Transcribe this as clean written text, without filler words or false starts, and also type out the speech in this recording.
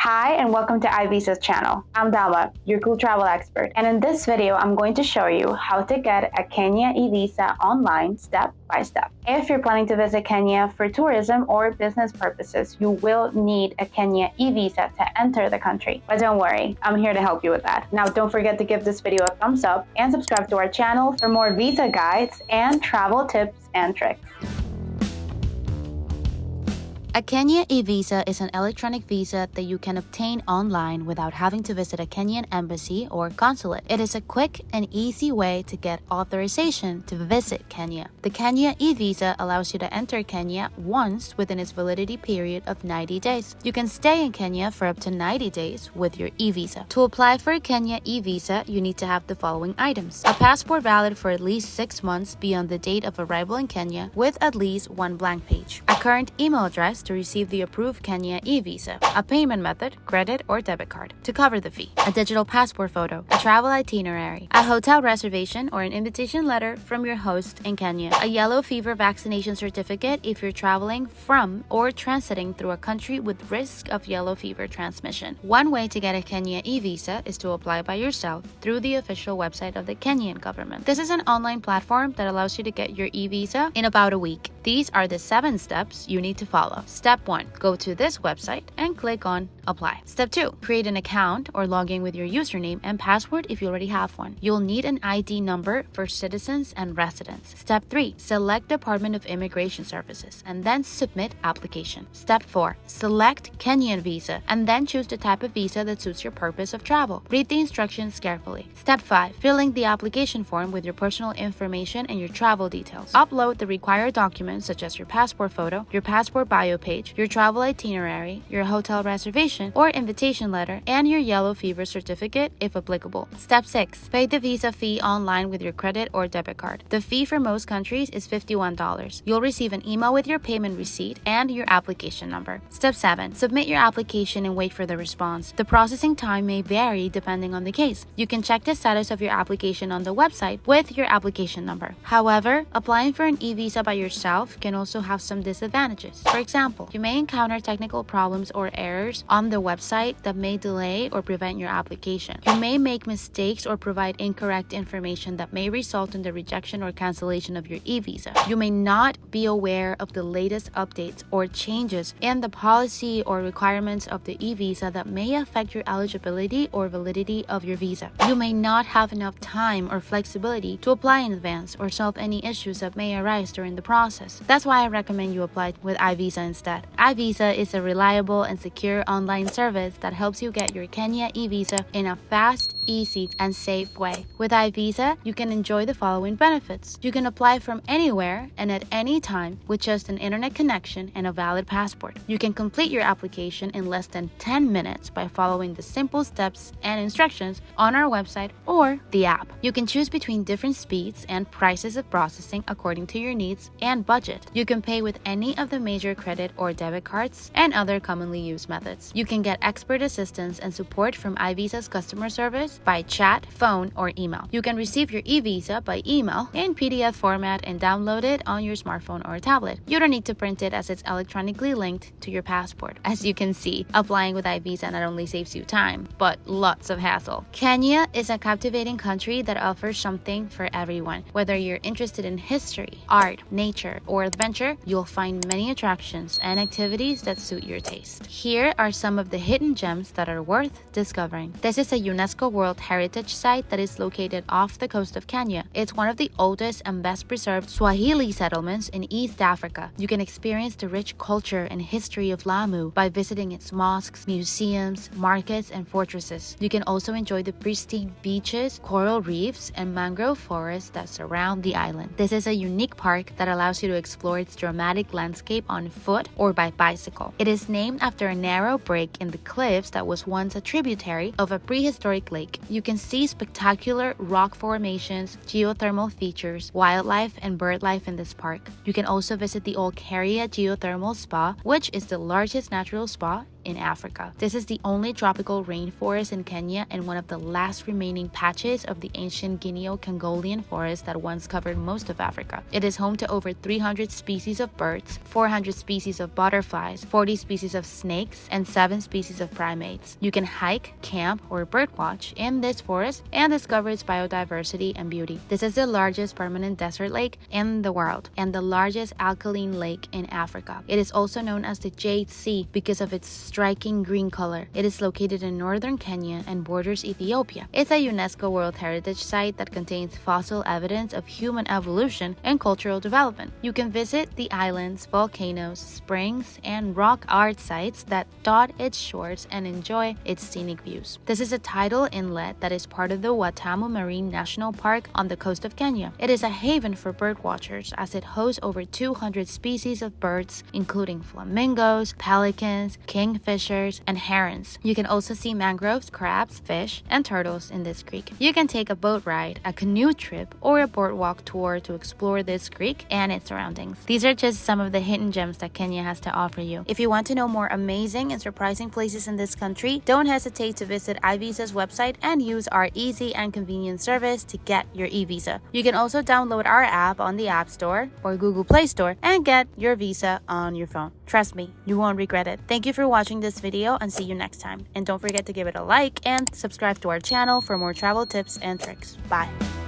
Hi and welcome to iVisa's channel. I'm Dama, your cool travel expert, and in this video I'm going to show you how to get a Kenya eVisa online step by step. If you're planning to visit Kenya for tourism or business purposes, you will need a Kenya eVisa to enter the country. But don't worry, I'm here to help you with that. Now don't forget to give this video a thumbs up and subscribe to our channel for more visa guides and travel tips and tricks. A Kenya eVisa is an electronic visa that you can obtain online without having to visit a Kenyan embassy or consulate. It is a quick and easy way to get authorization to visit Kenya. The Kenya eVisa allows you to enter Kenya once within its validity period of 90 days. You can stay in Kenya for up to 90 days with your eVisa. To apply for a Kenya eVisa, you need to have the following items: a passport valid for at least 6 months beyond the date of arrival in Kenya with at least one blank page, a current email address to receive the approved Kenya eVisa, a payment method, credit or debit card, to cover the fee, a digital passport photo, a travel itinerary, a hotel reservation or an invitation letter from your host in Kenya, a yellow fever vaccination certificate if you're traveling from or transiting through a country with risk of yellow fever transmission. One way to get a Kenya eVisa is to apply by yourself through the official website of the Kenyan government. This is an online platform that allows you to get your eVisa in about a week. These are the 7 steps you need to follow. Step 1. Go to this website and click on Apply. Step 2. Create an account or log in with your username and password if you already have one. You'll need an ID number for citizens and residents. Step 3. Select Department of Immigration Services and then submit application. Step 4. Select Kenyan visa and then choose the type of visa that suits your purpose of travel. Read the instructions carefully. Step 5. Filling the application form with your personal information and your travel details. Upload the required documents such as your passport photo, your passport bio page, your travel itinerary, your hotel reservation or invitation letter, and your yellow fever certificate if applicable. Step 6. Pay the visa fee online with your credit or debit card. The fee for most countries is $51. You'll receive an email with your payment receipt and your application number. Step 7. Submit your application and wait for the response. The processing time may vary depending on the case. You can check the status of your application on the website with your application number. However, applying for an eVisa by yourself can also have some disadvantages. For example, you may encounter technical problems or errors on the website that may delay or prevent your application. You may make mistakes or provide incorrect information that may result in the rejection or cancellation of your eVisa. You may not be aware of the latest updates or changes in the policy or requirements of the eVisa that may affect your eligibility or validity of your visa. You may not have enough time or flexibility to apply in advance or solve any issues that may arise during the process. That's why I recommend you apply with iVisa instead. iVisa is a reliable and secure online service that helps you get your Kenya eVisa in a fast, easy, and safe way. With iVisa, you can enjoy the following benefits. You can apply from anywhere and at any time with just an internet connection and a valid passport. You can complete your application in less than 10 minutes by following the simple steps and instructions on our website or the app. You can choose between different speeds and prices of processing according to your needs and budget. You can pay with any of the major credit or debit cards and other commonly used methods. You can get expert assistance and support from iVisa's customer service by chat, phone, or email. You can receive your eVisa by email in PDF format and download it on your smartphone or tablet. You don't need to print it as it's electronically linked to your passport. As you can see, applying with iVisa not only saves you time, but lots of hassle. Kenya is a captivating country that offers something for everyone. Whether you're interested in history, art, nature, or adventure, you'll find many attractions and activities that suit your taste. Here are some of the hidden gems that are worth discovering. This is a UNESCO World Heritage Site that is located off the coast of Kenya. It's one of the oldest and best preserved Swahili settlements in East Africa. You can experience the rich culture and history of Lamu by visiting its mosques, museums, markets, and fortresses. You can also enjoy the pristine beaches, coral reefs, and mangrove forests that surround the island. This is a unique park that allows you to explore its dramatic landscape on foot or by bicycle. It is named after a narrow break in the cliffs that was once a tributary of a prehistoric lake. You can see spectacular rock formations, geothermal features, wildlife, and bird life in this park. You can also visit the Olkaria Geothermal Spa, which is the largest natural spa in Africa. This is the only tropical rainforest in Kenya and one of the last remaining patches of the ancient Guineo-Congolian forest that once covered most of Africa. It is home to over 300 species of birds, 400 species of butterflies, 40 species of snakes, and 7 species of primates. You can hike, camp, or birdwatch in this forest and discover its biodiversity and beauty. This is the largest permanent desert lake in the world and the largest alkaline lake in Africa. It is also known as the Jade Sea because of its striking green color. It is located in northern Kenya and borders Ethiopia. It's a UNESCO World Heritage Site that contains fossil evidence of human evolution and cultural development. You can visit the islands, volcanoes, springs, and rock art sites that dot its shores and enjoy its scenic views. This is a tidal inlet that is part of the Watamu Marine National Park on the coast of Kenya. It is a haven for birdwatchers as it hosts over 200 species of birds, including flamingos, pelicans, kingfishers, and herons. You can also see mangroves, crabs, fish, and turtles in this creek. You can take a boat ride, a canoe trip, or a boardwalk tour to explore this creek and its surroundings. These are just some of the hidden gems that Kenya has to offer you. If you want to know more amazing and surprising places in this country, don't hesitate to visit iVisa's website and use our easy and convenient service to get your eVisa. You can also download our app on the App Store or Google Play Store and get your visa on your phone. Trust me, you won't regret it. Thank you for watching this video and see you next time. And don't forget to give it a like and subscribe to our channel for more travel tips and tricks. Bye.